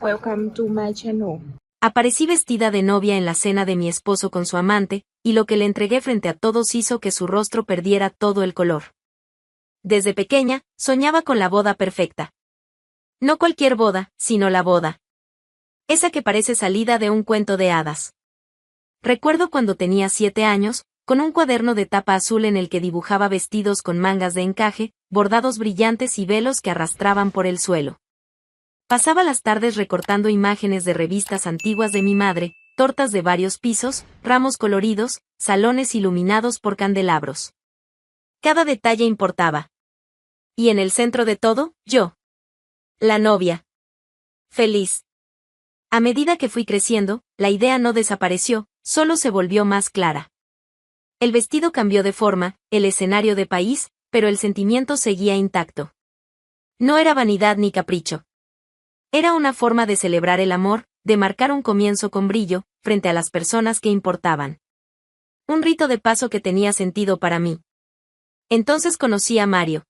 Welcome to my channel. Aparecí vestida de novia en la cena de mi esposo con su amante, y lo que le entregué frente a todos hizo que su rostro perdiera todo el color. Desde pequeña, soñaba con la boda perfecta. No cualquier boda, sino la boda. Esa que parece salida de un cuento de hadas. Recuerdo cuando tenía 7 años, con un cuaderno de tapa azul en el que dibujaba vestidos con mangas de encaje, bordados brillantes y velos que arrastraban por el suelo. Pasaba las tardes recortando imágenes de revistas antiguas de mi madre, tortas de varios pisos, ramos coloridos, salones iluminados por candelabros. Cada detalle importaba. Y en el centro de todo, yo. La novia. Feliz. A medida que fui creciendo, la idea no desapareció, solo se volvió más clara. El vestido cambió de forma, el escenario de país, pero el sentimiento seguía intacto. No era vanidad ni capricho. Era una forma de celebrar el amor, de marcar un comienzo con brillo, frente a las personas que importaban. Un rito de paso que tenía sentido para mí. Entonces conocí a Mario.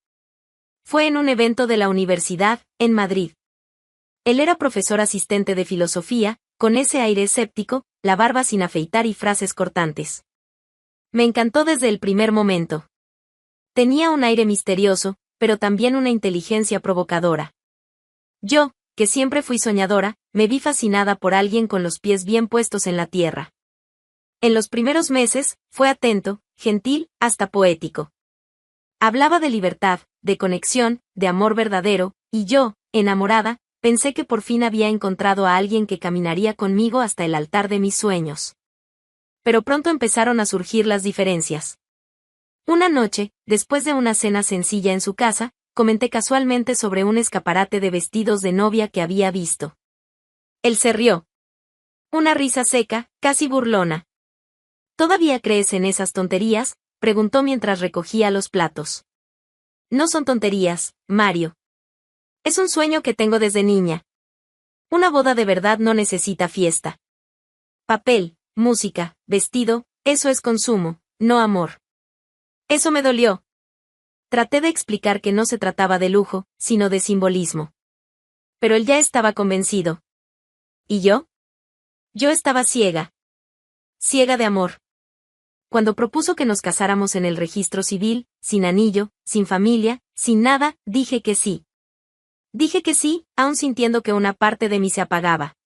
Fue en un evento de la universidad, en Madrid. Él era profesor asistente de filosofía, con ese aire escéptico, la barba sin afeitar y frases cortantes. Me encantó desde el primer momento. Tenía un aire misterioso, pero también una inteligencia provocadora. Yo, que siempre fui soñadora, me vi fascinada por alguien con los pies bien puestos en la tierra. En los primeros meses, fue atento, gentil, hasta poético. Hablaba de libertad, de conexión, de amor verdadero, y yo, enamorada, pensé que por fin había encontrado a alguien que caminaría conmigo hasta el altar de mis sueños. Pero pronto empezaron a surgir las diferencias. Una noche, después de una cena sencilla en su casa, comenté casualmente sobre un escaparate de vestidos de novia que había visto. Él se rió. Una risa seca, casi burlona. ¿Todavía crees en esas tonterías?, preguntó mientras recogía los platos. No son tonterías, Mario. Es un sueño que tengo desde niña. Una boda de verdad no necesita fiesta. Papel, música, vestido, eso es consumo, no amor. Eso me dolió. Traté de explicar que no se trataba de lujo, sino de simbolismo. Pero él ya estaba convencido. ¿Y yo? Yo estaba ciega. Ciega de amor. Cuando propuso que nos casáramos en el registro civil, sin anillo, sin familia, sin nada, dije que sí. Dije que sí, aún sintiendo que una parte de mí se apagaba.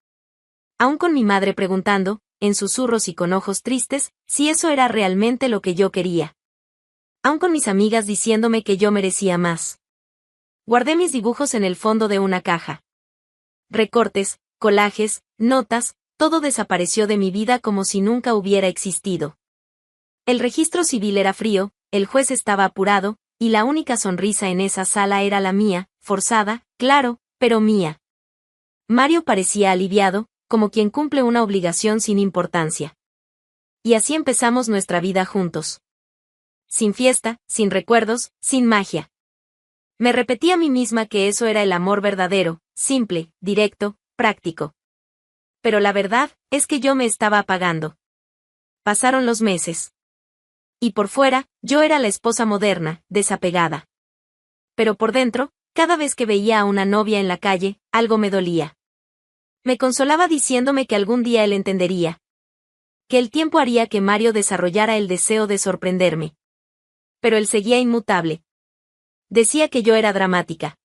Aún con mi madre preguntando, en susurros y con ojos tristes, si eso era realmente lo que yo quería. Aún con mis amigas diciéndome que yo merecía más. Guardé mis dibujos en el fondo de una caja. Recortes, collages, notas, todo desapareció de mi vida como si nunca hubiera existido. El registro civil era frío, el juez estaba apurado, y la única sonrisa en esa sala era la mía, forzada, claro, pero mía. Mario parecía aliviado, como quien cumple una obligación sin importancia. Y así empezamos nuestra vida juntos. Sin fiesta, sin recuerdos, sin magia. Me repetí a mí misma que eso era el amor verdadero, simple, directo, práctico. Pero la verdad, es que yo me estaba apagando. Pasaron los meses. Y por fuera, yo era la esposa moderna, desapegada. Pero por dentro, cada vez que veía a una novia en la calle, algo me dolía. Me consolaba diciéndome que algún día él entendería. Que el tiempo haría que Mario desarrollara el deseo de sorprenderme. Pero él seguía inmutable. Decía que yo era dramática.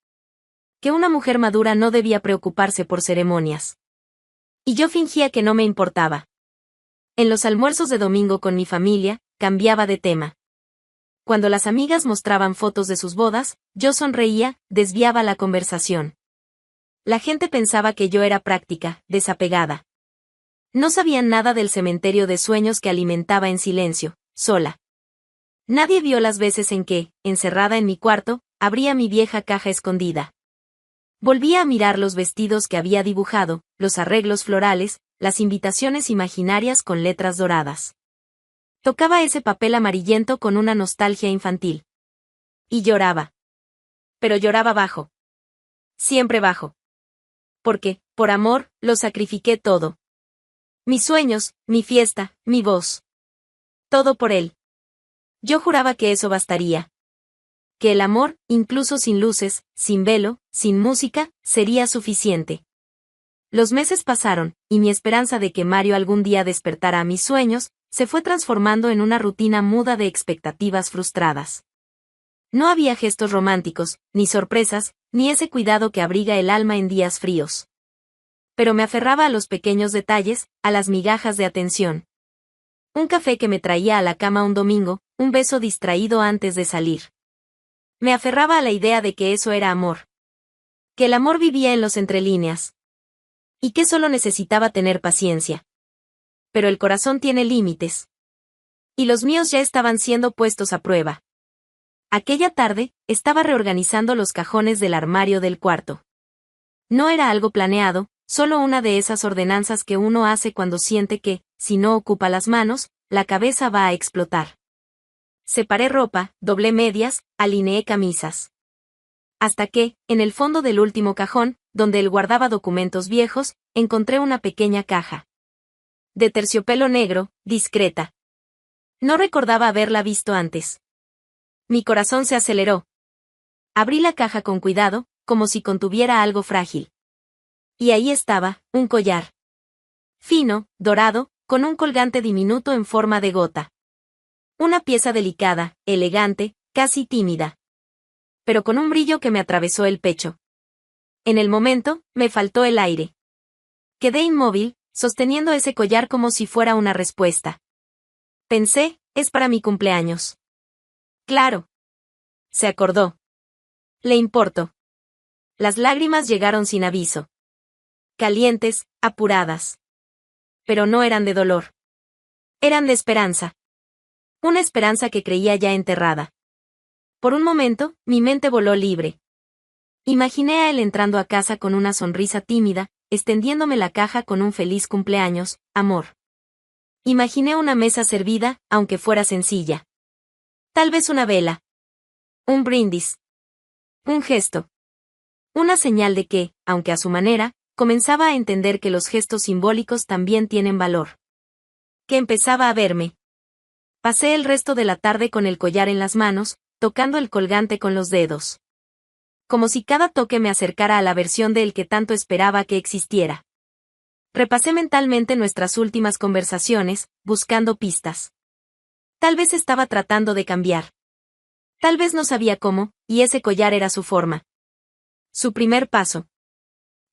Que una mujer madura no debía preocuparse por ceremonias. Y yo fingía que no me importaba. En los almuerzos de domingo con mi familia, cambiaba de tema. Cuando las amigas mostraban fotos de sus bodas, yo sonreía, desviaba la conversación. La gente pensaba que yo era práctica, desapegada. No sabían nada del cementerio de sueños que alimentaba en silencio, sola. Nadie vio las veces en que, encerrada en mi cuarto, abría mi vieja caja escondida. Volvía a mirar los vestidos que había dibujado, los arreglos florales, las invitaciones imaginarias con letras doradas. Tocaba ese papel amarillento con una nostalgia infantil. Y lloraba. Pero lloraba bajo. Siempre bajo. Porque, por amor, lo sacrifiqué todo. Mis sueños, mi fiesta, mi voz. Todo por él. Yo juraba que eso bastaría. Que el amor, incluso sin luces, sin velo, sin música, sería suficiente. Los meses pasaron, y mi esperanza de que Mario algún día despertara a mis sueños, se fue transformando en una rutina muda de expectativas frustradas. No había gestos románticos, ni sorpresas, ni ese cuidado que abriga el alma en días fríos. Pero me aferraba a los pequeños detalles, a las migajas de atención. Un café que me traía a la cama un domingo, un beso distraído antes de salir. Me aferraba a la idea de que eso era amor. Que el amor vivía en los entrelíneas. Y que solo necesitaba tener paciencia. Pero el corazón tiene límites. Y los míos ya estaban siendo puestos a prueba. Aquella tarde, estaba reorganizando los cajones del armario del cuarto. No era algo planeado, solo una de esas ordenanzas que uno hace cuando siente que, si no ocupa las manos, la cabeza va a explotar. Separé ropa, doblé medias, alineé camisas. Hasta que, en el fondo del último cajón, donde él guardaba documentos viejos, encontré una pequeña caja. De terciopelo negro, discreta. No recordaba haberla visto antes. Mi corazón se aceleró. Abrí la caja con cuidado, como si contuviera algo frágil. Y ahí estaba, un collar. Fino, dorado, con un colgante diminuto en forma de gota. Una pieza delicada, elegante, casi tímida. Pero con un brillo que me atravesó el pecho. En el momento, me faltó el aire. Quedé inmóvil, sosteniendo ese collar como si fuera una respuesta. Pensé, es para mi cumpleaños. Claro. Se acordó. Le importo. Las lágrimas llegaron sin aviso. Calientes, apuradas. Pero no eran de dolor. Eran de esperanza. Una esperanza que creía ya enterrada. Por un momento, mi mente voló libre. Imaginé a él entrando a casa con una sonrisa tímida, extendiéndome la caja con un feliz cumpleaños, amor. Imaginé una mesa servida, aunque fuera sencilla. Tal vez una vela. Un brindis. Un gesto. Una señal de que, aunque a su manera, comenzaba a entender que los gestos simbólicos también tienen valor. Que empezaba a verme. Pasé el resto de la tarde con el collar en las manos, tocando el colgante con los dedos. Como si cada toque me acercara a la versión de él que tanto esperaba que existiera. Repasé mentalmente nuestras últimas conversaciones, buscando pistas. Tal vez estaba tratando de cambiar. Tal vez no sabía cómo, y ese collar era su forma. Su primer paso.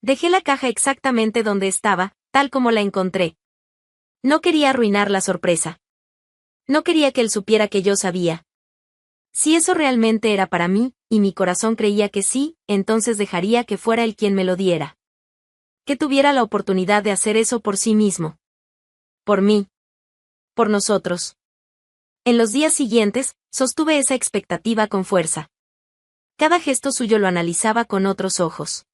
Dejé la caja exactamente donde estaba, tal como la encontré. No quería arruinar la sorpresa. No quería que él supiera que yo sabía. Si eso realmente era para mí, y mi corazón creía que sí, entonces dejaría que fuera él quien me lo diera. Que tuviera la oportunidad de hacer eso por sí mismo. Por mí. Por nosotros. En los días siguientes, sostuve esa expectativa con fuerza. Cada gesto suyo lo analizaba con otros ojos.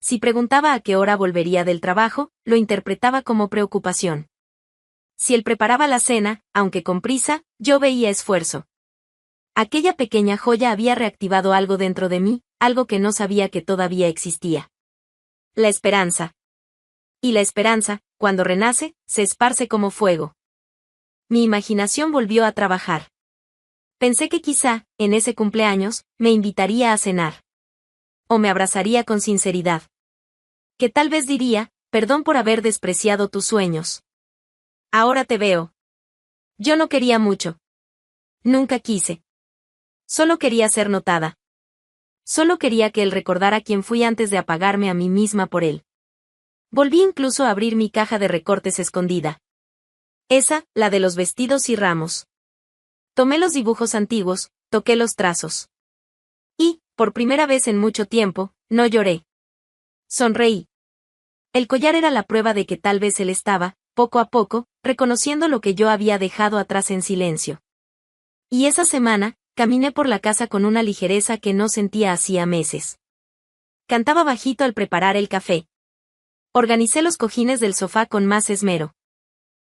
Si preguntaba a qué hora volvería del trabajo, lo interpretaba como preocupación. Si él preparaba la cena, aunque con prisa, yo veía esfuerzo. Aquella pequeña joya había reactivado algo dentro de mí, algo que no sabía que todavía existía. La esperanza. Y la esperanza, cuando renace, se esparce como fuego. Mi imaginación volvió a trabajar. Pensé que quizá, en ese cumpleaños, me invitaría a cenar. O me abrazaría con sinceridad. Que tal vez diría, perdón por haber despreciado tus sueños. Ahora te veo. Yo no quería mucho. Nunca quise. Solo quería ser notada. Solo quería que él recordara quién fui antes de apagarme a mí misma por él. Volví incluso a abrir mi caja de recortes escondida. Esa, la de los vestidos y ramos. Tomé los dibujos antiguos, toqué los trazos. Y, por primera vez en mucho tiempo, no lloré. Sonreí. El collar era la prueba de que tal vez él estaba, poco a poco, reconociendo lo que yo había dejado atrás en silencio. Y esa semana, caminé por la casa con una ligereza que no sentía hacía meses. Cantaba bajito al preparar el café. Organicé los cojines del sofá con más esmero.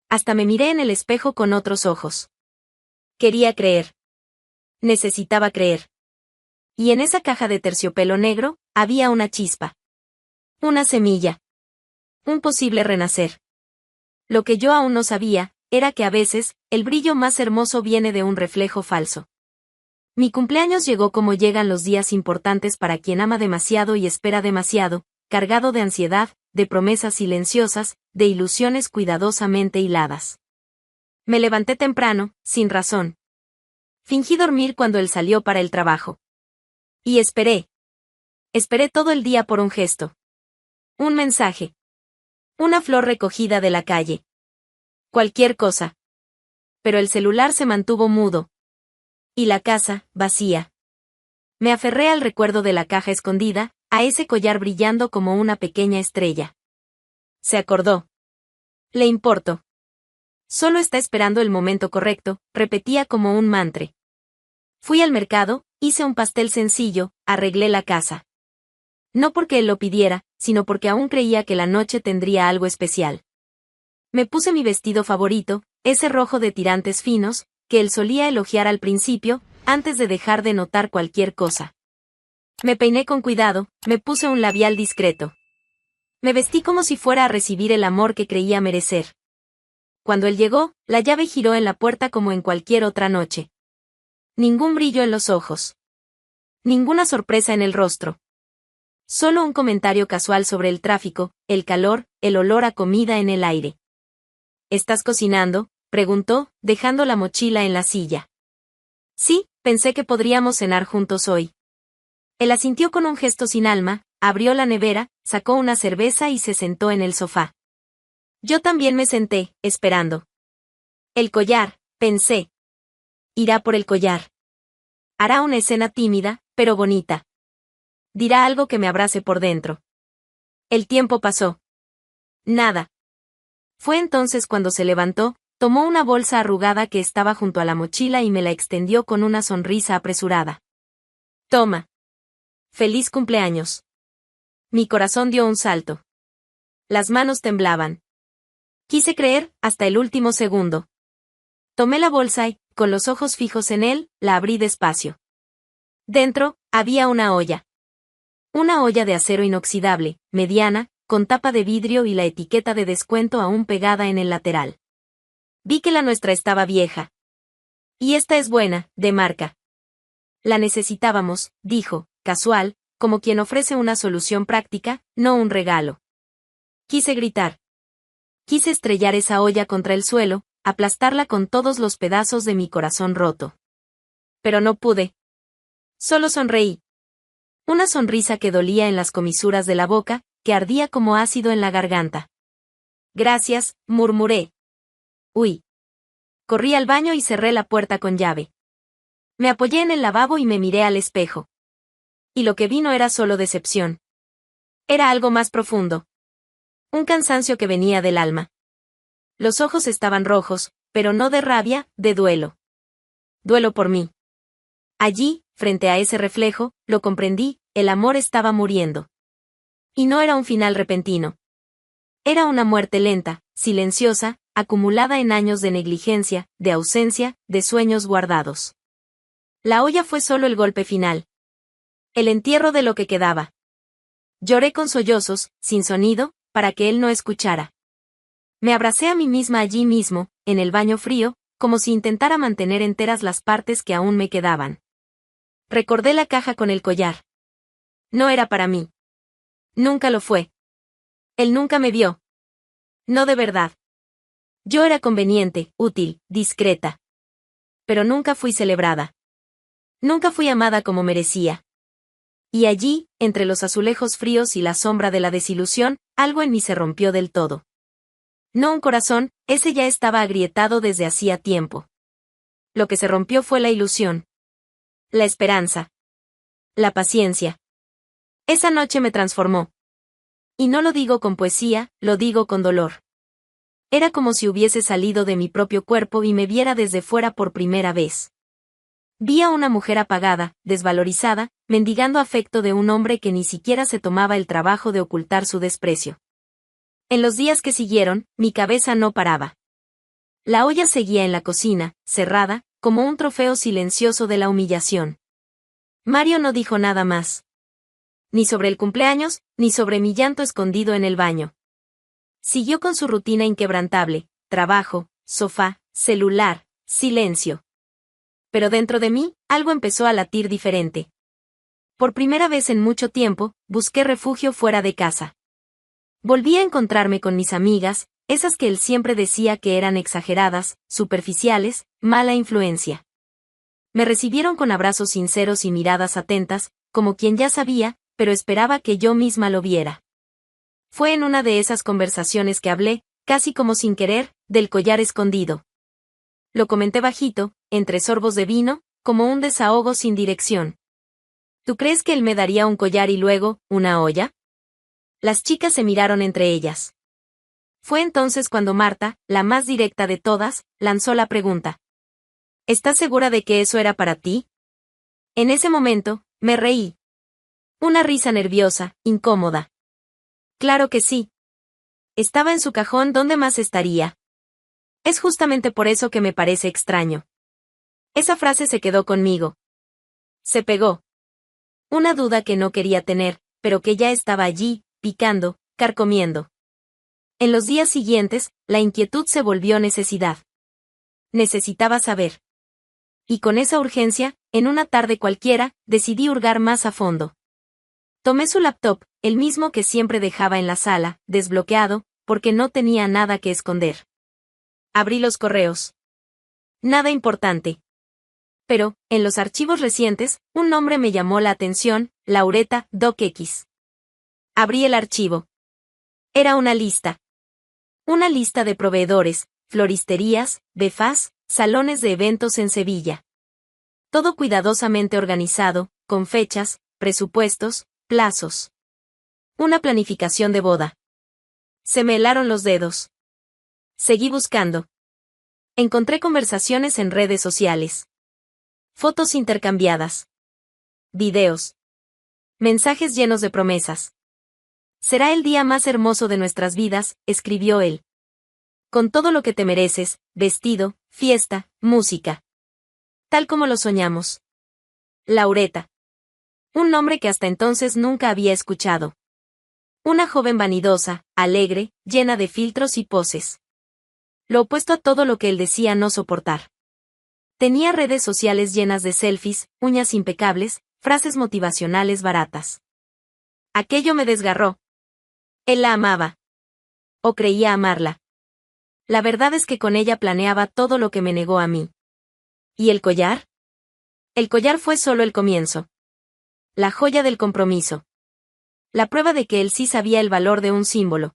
Hasta me miré en el espejo con otros ojos. Quería creer. Necesitaba creer. Y en esa caja de terciopelo negro, había una chispa. Una semilla. Un posible renacer. Lo que yo aún no sabía, era que a veces, el brillo más hermoso viene de un reflejo falso. Mi cumpleaños llegó como llegan los días importantes para quien ama demasiado y espera demasiado, cargado de ansiedad, de promesas silenciosas, de ilusiones cuidadosamente hiladas. Me levanté temprano, sin razón. Fingí dormir cuando él salió para el trabajo. Y esperé. Esperé todo el día por un gesto. Un mensaje. Una flor recogida de la calle. Cualquier cosa. Pero el celular se mantuvo mudo. Y la casa, vacía. Me aferré al recuerdo de la caja escondida, a ese collar brillando como una pequeña estrella. Se acordó. Le importo. Solo está esperando el momento correcto, repetía como un mantra. Fui al mercado, hice un pastel sencillo, arreglé la casa. No porque él lo pidiera, sino porque aún creía que la noche tendría algo especial. Me puse mi vestido favorito, ese rojo de tirantes finos, que él solía elogiar al principio, antes de dejar de notar cualquier cosa. Me peiné con cuidado, me puse un labial discreto. Me vestí como si fuera a recibir el amor que creía merecer. Cuando él llegó, la llave giró en la puerta como en cualquier otra noche. Ningún brillo en los ojos. Ninguna sorpresa en el rostro. Solo un comentario casual sobre el tráfico, el calor, el olor a comida en el aire. ¿Estás cocinando?, preguntó, dejando la mochila en la silla. Sí, pensé que podríamos cenar juntos hoy. Él asintió con un gesto sin alma, abrió la nevera, sacó una cerveza y se sentó en el sofá. Yo también me senté, esperando. El collar, pensé. Irá por el collar. Hará una escena tímida, pero bonita. Dirá algo que me abrace por dentro. El tiempo pasó. Nada. Fue entonces cuando se levantó, tomó una bolsa arrugada que estaba junto a la mochila y me la extendió con una sonrisa apresurada. Toma. Feliz cumpleaños. Mi corazón dio un salto. Las manos temblaban. Quise creer, hasta el último segundo. Tomé la bolsa y, con los ojos fijos en él, la abrí despacio. Dentro, había una olla. Una olla de acero inoxidable, mediana, con tapa de vidrio y la etiqueta de descuento aún pegada en el lateral. Vi que la nuestra estaba vieja. Y esta es buena, de marca. La necesitábamos, dijo, casual, como quien ofrece una solución práctica, no un regalo. Quise gritar. Quise estrellar esa olla contra el suelo, aplastarla con todos los pedazos de mi corazón roto. Pero no pude. Solo sonreí. Una sonrisa que dolía en las comisuras de la boca, que ardía como ácido en la garganta. Gracias, murmuré. Uy. Corrí al baño y cerré la puerta con llave. Me apoyé en el lavabo y me miré al espejo. Y lo que vi no era solo decepción. Era algo más profundo. Un cansancio que venía del alma. Los ojos estaban rojos, pero no de rabia, de duelo. Duelo por mí. Allí, frente a ese reflejo, lo comprendí, el amor estaba muriendo. Y no era un final repentino. Era una muerte lenta, silenciosa, acumulada en años de negligencia, de ausencia, de sueños guardados. La olla fue solo el golpe final. El entierro de lo que quedaba. Lloré con sollozos, sin sonido, para que él no escuchara. Me abracé a mí misma allí mismo, en el baño frío, como si intentara mantener enteras las partes que aún me quedaban. Recordé la caja con el collar. No era para mí. Nunca lo fue. Él nunca me vio. No de verdad. Yo era conveniente, útil, discreta. Pero nunca fui celebrada. Nunca fui amada como merecía. Y allí, entre los azulejos fríos y la sombra de la desilusión, algo en mí se rompió del todo. No un corazón, ese ya estaba agrietado desde hacía tiempo. Lo que se rompió fue la ilusión. La esperanza. La paciencia. Esa noche me transformó. Y no lo digo con poesía, lo digo con dolor. Era como si hubiese salido de mi propio cuerpo y me viera desde fuera por primera vez. Vi a una mujer apagada, desvalorizada, mendigando afecto de un hombre que ni siquiera se tomaba el trabajo de ocultar su desprecio. En los días que siguieron, mi cabeza no paraba. La olla seguía en la cocina, cerrada, como un trofeo silencioso de la humillación. Mario no dijo nada más. Ni sobre el cumpleaños, ni sobre mi llanto escondido en el baño. Siguió con su rutina inquebrantable, trabajo, sofá, celular, silencio. Pero dentro de mí, algo empezó a latir diferente. Por primera vez en mucho tiempo, busqué refugio fuera de casa. Volví a encontrarme con mis amigas, esas que él siempre decía que eran exageradas, superficiales, mala influencia. Me recibieron con abrazos sinceros y miradas atentas, como quien ya sabía, pero esperaba que yo misma lo viera. Fue en una de esas conversaciones que hablé, casi como sin querer, del collar escondido. Lo comenté bajito, entre sorbos de vino, como un desahogo sin dirección. ¿Tú crees que él me daría un collar y luego, una olla? Las chicas se miraron entre ellas. Fue entonces cuando Marta, la más directa de todas, lanzó la pregunta. ¿Estás segura de que eso era para ti? En ese momento, me reí. Una risa nerviosa, incómoda. Claro que sí. Estaba en su cajón, ¿dónde más estaría? Es justamente por eso que me parece extraño. Esa frase se quedó conmigo. Se pegó. Una duda que no quería tener, pero que ya estaba allí, picando, carcomiendo. En los días siguientes, la inquietud se volvió necesidad. Necesitaba saber. Y con esa urgencia, en una tarde cualquiera, decidí hurgar más a fondo. Tomé su laptop, el mismo que siempre dejaba en la sala, desbloqueado, porque no tenía nada que esconder. Abrí los correos. Nada importante. Pero, en los archivos recientes, un nombre me llamó la atención, Laureta, DocX. Abrí el archivo. Era una lista. Una lista de proveedores, floristerías, befás, salones de eventos en Sevilla. Todo cuidadosamente organizado, con fechas, presupuestos, plazos. Una planificación de boda. Se me helaron los dedos. Seguí buscando. Encontré conversaciones en redes sociales. Fotos intercambiadas. Videos. Mensajes llenos de promesas. Será el día más hermoso de nuestras vidas, escribió él. Con todo lo que te mereces, vestido, fiesta, música. Tal como lo soñamos. Laureta. Un nombre que hasta entonces nunca había escuchado. Una joven vanidosa, alegre, llena de filtros y poses. Lo opuesto a todo lo que él decía no soportar. Tenía redes sociales llenas de selfies, uñas impecables, frases motivacionales baratas. Aquello me desgarró. Él la amaba. O creía amarla. La verdad es que con ella planeaba todo lo que me negó a mí. ¿Y el collar? El collar fue solo el comienzo. La joya del compromiso. La prueba de que él sí sabía el valor de un símbolo.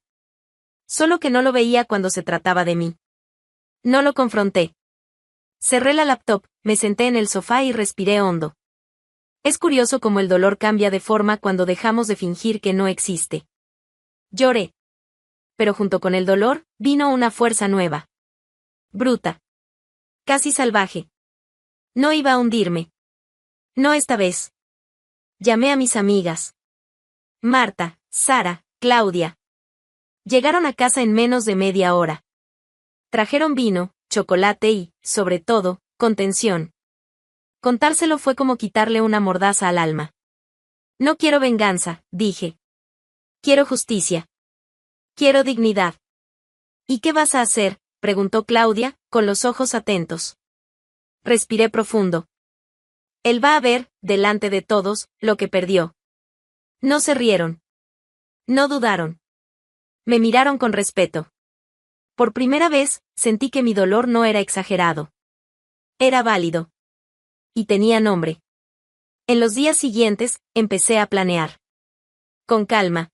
Solo que no lo veía cuando se trataba de mí. No lo confronté. Cerré la laptop, me senté en el sofá y respiré hondo. Es curioso cómo el dolor cambia de forma cuando dejamos de fingir que no existe. Lloré. Pero junto con el dolor, vino una fuerza nueva. Bruta. Casi salvaje. No iba a hundirme. No esta vez. Llamé a mis amigas. Marta, Sara, Claudia. Llegaron a casa en menos de media hora. Trajeron vino, chocolate y, sobre todo, contención. Contárselo fue como quitarle una mordaza al alma. No quiero venganza, dije. Quiero justicia. Quiero dignidad. ¿Y qué vas a hacer?, preguntó Claudia, con los ojos atentos. Respiré profundo. Él va a ver, delante de todos, lo que perdió. No se rieron. No dudaron. Me miraron con respeto. Por primera vez, sentí que mi dolor no era exagerado. Era válido. Y tenía nombre. En los días siguientes, empecé a planear. Con calma.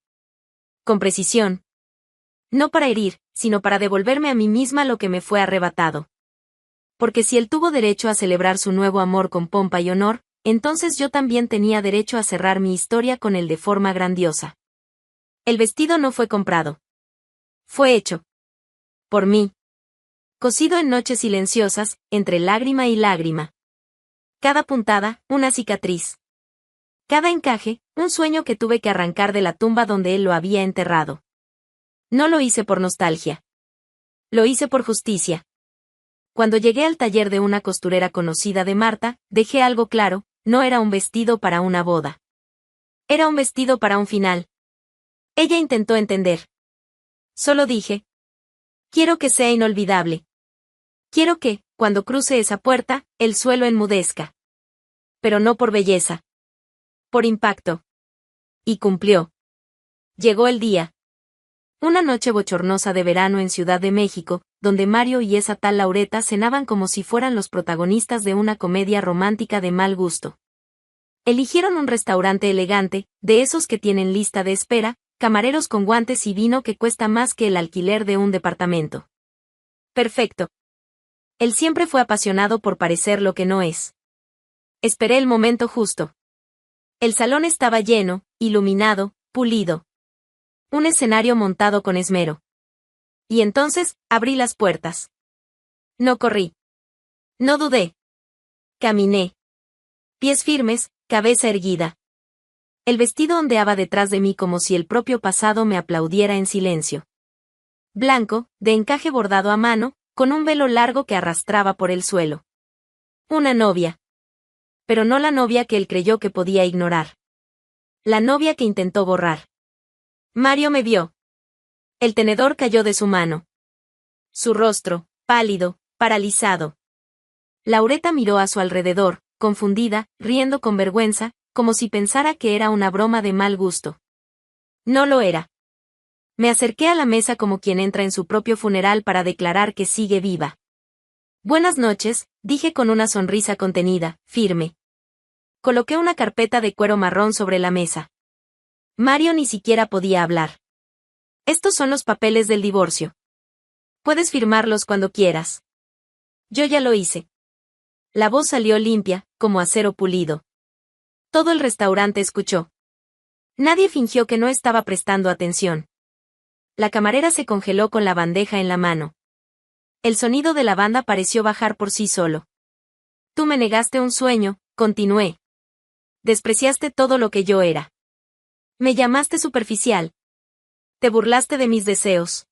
Con precisión. No para herir, sino para devolverme a mí misma lo que me fue arrebatado. Porque si él tuvo derecho a celebrar su nuevo amor con pompa y honor, entonces yo también tenía derecho a cerrar mi historia con él de forma grandiosa. El vestido no fue comprado. Fue hecho. Por mí. Cosido en noches silenciosas, entre lágrima y lágrima. Cada puntada, una cicatriz. Cada encaje, un sueño que tuve que arrancar de la tumba donde él lo había enterrado. No lo hice por nostalgia. Lo hice por justicia. Cuando llegué al taller de una costurera conocida de Marta, dejé algo claro, no era un vestido para una boda. Era un vestido para un final. Ella intentó entender. Solo dije. Quiero que sea inolvidable. Quiero que, cuando cruce esa puerta, el suelo enmudezca. Pero no por belleza. Por impacto. Y cumplió. Llegó el día. Una noche bochornosa de verano en Ciudad de México, donde Mario y esa tal Laureta cenaban como si fueran los protagonistas de una comedia romántica de mal gusto. Eligieron un restaurante elegante, de esos que tienen lista de espera, camareros con guantes y vino que cuesta más que el alquiler de un departamento. Perfecto. Él siempre fue apasionado por parecer lo que no es. Esperé el momento justo. El salón estaba lleno, iluminado, pulido. Un escenario montado con esmero. Y entonces, abrí las puertas. No corrí. No dudé. Caminé. Pies firmes, cabeza erguida. El vestido ondeaba detrás de mí como si el propio pasado me aplaudiera en silencio. Blanco, de encaje bordado a mano, con un velo largo que arrastraba por el suelo. Una novia. Pero no la novia que él creyó que podía ignorar. La novia que intentó borrar. Mario me vio. El tenedor cayó de su mano. Su rostro, pálido, paralizado. Laureta miró a su alrededor, confundida, riendo con vergüenza, como si pensara que era una broma de mal gusto. No lo era. Me acerqué a la mesa como quien entra en su propio funeral para declarar que sigue viva. Buenas noches, dije con una sonrisa contenida, firme. Coloqué una carpeta de cuero marrón sobre la mesa. Mario ni siquiera podía hablar. Estos son los papeles del divorcio. Puedes firmarlos cuando quieras. Yo ya lo hice. La voz salió limpia, como acero pulido. Todo el restaurante escuchó. Nadie fingió que no estaba prestando atención. La camarera se congeló con la bandeja en la mano. El sonido de la banda pareció bajar por sí solo. Tú me negaste un sueño, continué. Despreciaste todo lo que yo era. Me llamaste superficial. Te burlaste de mis deseos.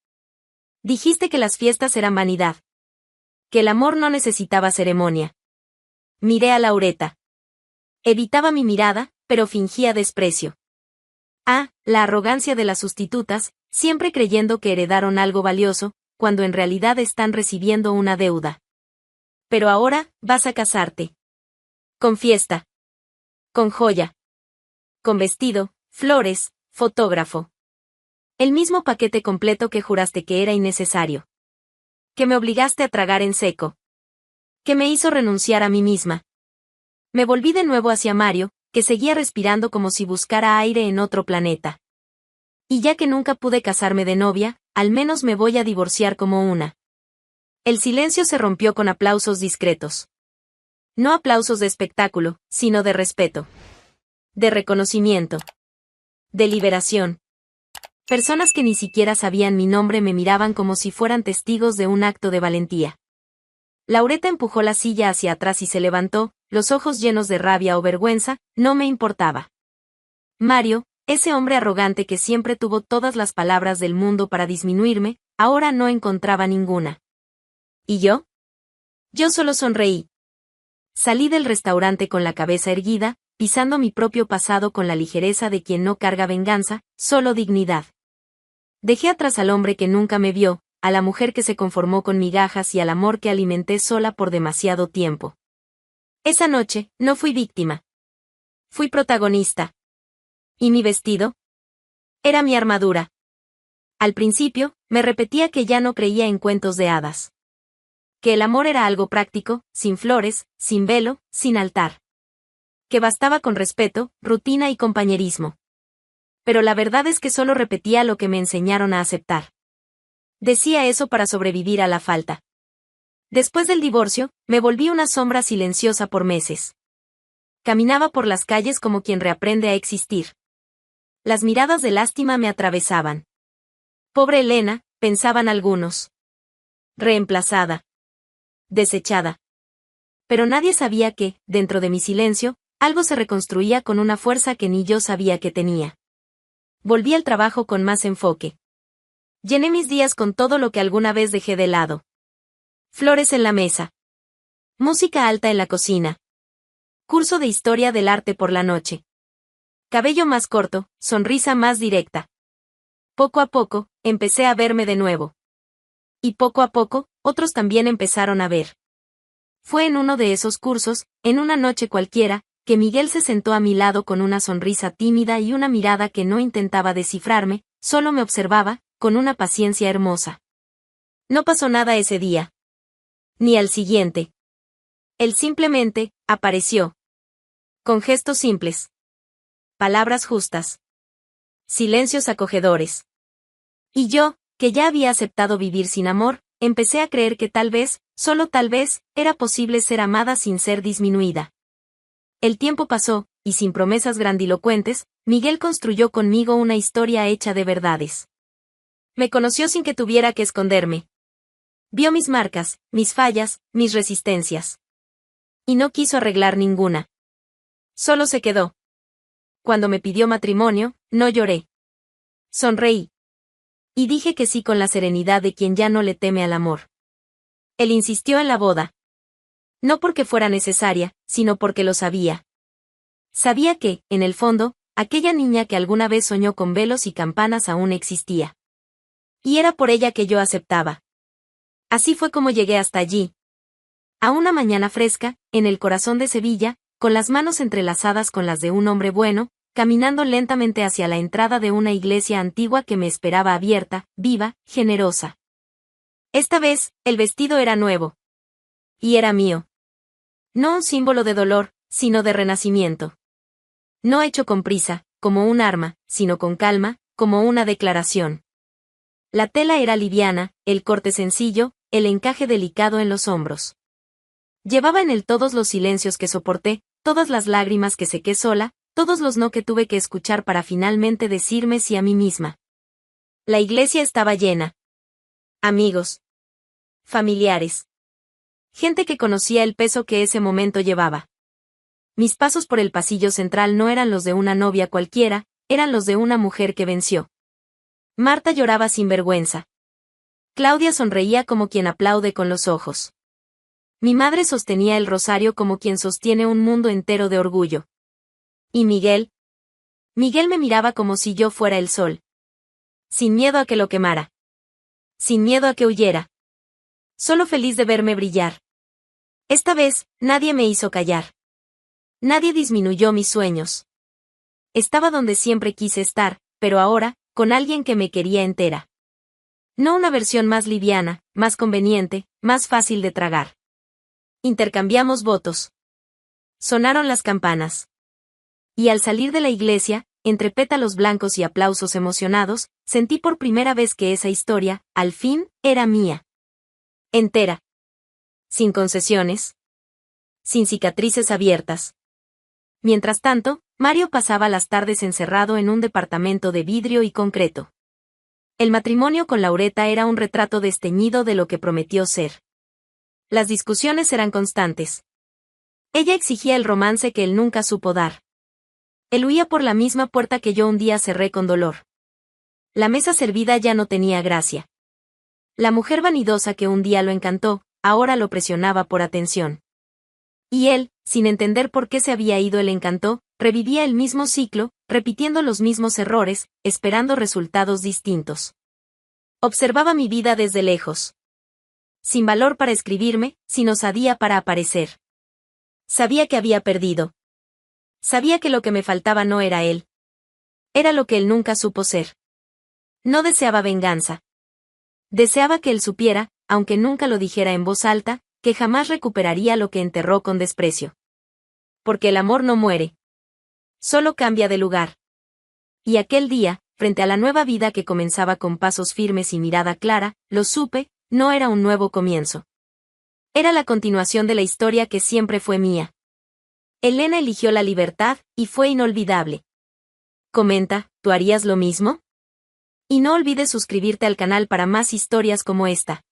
Dijiste que las fiestas eran vanidad. Que el amor no necesitaba ceremonia. Miré a Laureta. Evitaba mi mirada, pero fingía desprecio. Ah, la arrogancia de las sustitutas, siempre creyendo que heredaron algo valioso, cuando en realidad están recibiendo una deuda. Pero ahora, vas a casarte. Con fiesta. Con joya. Con vestido, flores, fotógrafo. El mismo paquete completo que juraste que era innecesario. Que me obligaste a tragar en seco. Que me hizo renunciar a mí misma. Me volví de nuevo hacia Mario, que seguía respirando como si buscara aire en otro planeta. Y ya que nunca pude casarme de novia, al menos me voy a divorciar como una. El silencio se rompió con aplausos discretos. No aplausos de espectáculo, sino de respeto. De reconocimiento. De liberación. Personas que ni siquiera sabían mi nombre me miraban como si fueran testigos de un acto de valentía. Laureta empujó la silla hacia atrás y se levantó, los ojos llenos de rabia o vergüenza, no me importaba. Mario, ese hombre arrogante que siempre tuvo todas las palabras del mundo para disminuirme, ahora no encontraba ninguna. ¿Y yo? Yo solo sonreí. Salí del restaurante con la cabeza erguida, pisando mi propio pasado con la ligereza de quien no carga venganza, solo dignidad. Dejé atrás al hombre que nunca me vio, a la mujer que se conformó con migajas y al amor que alimenté sola por demasiado tiempo. Esa noche, no fui víctima. Fui protagonista. ¿Y mi vestido? Era mi armadura. Al principio, me repetía que ya no creía en cuentos de hadas. Que el amor era algo práctico, sin flores, sin velo, sin altar. Que bastaba con respeto, rutina y compañerismo. Pero la verdad es que solo repetía lo que me enseñaron a aceptar. Decía eso para sobrevivir a la falta. Después del divorcio, me volví una sombra silenciosa por meses. Caminaba por las calles como quien reaprende a existir. Las miradas de lástima me atravesaban. Pobre Elena, pensaban algunos. Reemplazada. Desechada. Pero nadie sabía que, dentro de mi silencio, algo se reconstruía con una fuerza que ni yo sabía que tenía. Volví al trabajo con más enfoque. Llené mis días con todo lo que alguna vez dejé de lado. Flores en la mesa. Música alta en la cocina. Curso de historia del arte por la noche. Cabello más corto, sonrisa más directa. Poco a poco, empecé a verme de nuevo. Y poco a poco, otros también empezaron a ver. Fue en uno de esos cursos, en una noche cualquiera, que Miguel se sentó a mi lado con una sonrisa tímida y una mirada que no intentaba descifrarme, solo me observaba, con una paciencia hermosa. No pasó nada ese día. Ni al siguiente. Él simplemente apareció. Con gestos simples. Palabras justas. Silencios acogedores. Y yo, que ya había aceptado vivir sin amor, empecé a creer que tal vez, solo tal vez, era posible ser amada sin ser disminuida. El tiempo pasó, y sin promesas grandilocuentes, Miguel construyó conmigo una historia hecha de verdades. Me conoció sin que tuviera que esconderme. Vio mis marcas, mis fallas, mis resistencias. Y no quiso arreglar ninguna. Solo se quedó. Cuando me pidió matrimonio, no lloré. Sonreí. Y dije que sí con la serenidad de quien ya no le teme al amor. Él insistió en la boda. No porque fuera necesaria, sino porque lo sabía. Sabía que, en el fondo, aquella niña que alguna vez soñó con velos y campanas aún existía. Y era por ella que yo aceptaba. Así fue como llegué hasta allí. A una mañana fresca, en el corazón de Sevilla, con las manos entrelazadas con las de un hombre bueno, caminando lentamente hacia la entrada de una iglesia antigua que me esperaba abierta, viva, generosa. Esta vez, el vestido era nuevo. Y era mío. No un símbolo de dolor, sino de renacimiento. No hecho con prisa, como un arma, sino con calma, como una declaración. La tela era liviana, el corte sencillo, el encaje delicado en los hombros. Llevaba en él todos los silencios que soporté, todas las lágrimas que sequé sola, todos los no que tuve que escuchar para finalmente decirme sí a mí misma. La iglesia estaba llena. Amigos. Familiares. Gente que conocía el peso que ese momento llevaba. Mis pasos por el pasillo central no eran los de una novia cualquiera, eran los de una mujer que venció. Marta lloraba sin vergüenza. Claudia sonreía como quien aplaude con los ojos. Mi madre sostenía el rosario como quien sostiene un mundo entero de orgullo. ¿Y Miguel? Miguel me miraba como si yo fuera el sol. Sin miedo a que lo quemara. Sin miedo a que huyera. Solo feliz de verme brillar. Esta vez, nadie me hizo callar. Nadie disminuyó mis sueños. Estaba donde siempre quise estar, pero ahora, con alguien que me quería entera. No una versión más liviana, más conveniente, más fácil de tragar. Intercambiamos votos. Sonaron las campanas. Y al salir de la iglesia, entre pétalos blancos y aplausos emocionados, sentí por primera vez que esa historia, al fin, era mía. Entera. Sin concesiones. Sin cicatrices abiertas. Mientras tanto, Mario pasaba las tardes encerrado en un departamento de vidrio y concreto. El matrimonio con Laureta era un retrato desteñido de lo que prometió ser. Las discusiones eran constantes. Ella exigía el romance que él nunca supo dar. Él huía por la misma puerta que yo un día cerré con dolor. La mesa servida ya no tenía gracia. La mujer vanidosa que un día lo encantó, ahora lo presionaba por atención. Y él, sin entender por qué se había ido el encanto, revivía el mismo ciclo, repitiendo los mismos errores, esperando resultados distintos. Observaba mi vida desde lejos. Sin valor para escribirme, sin osadía para aparecer. Sabía que había perdido. Sabía que lo que me faltaba no era él. Era lo que él nunca supo ser. No deseaba venganza. Deseaba que él supiera, aunque nunca lo dijera en voz alta, que jamás recuperaría lo que enterró con desprecio. Porque el amor no muere. Solo cambia de lugar. Y aquel día, frente a la nueva vida que comenzaba con pasos firmes y mirada clara, lo supe, no era un nuevo comienzo. Era la continuación de la historia que siempre fue mía. Elena eligió la libertad, y fue inolvidable. Comenta, ¿tú harías lo mismo? Y no olvides suscribirte al canal para más historias como esta.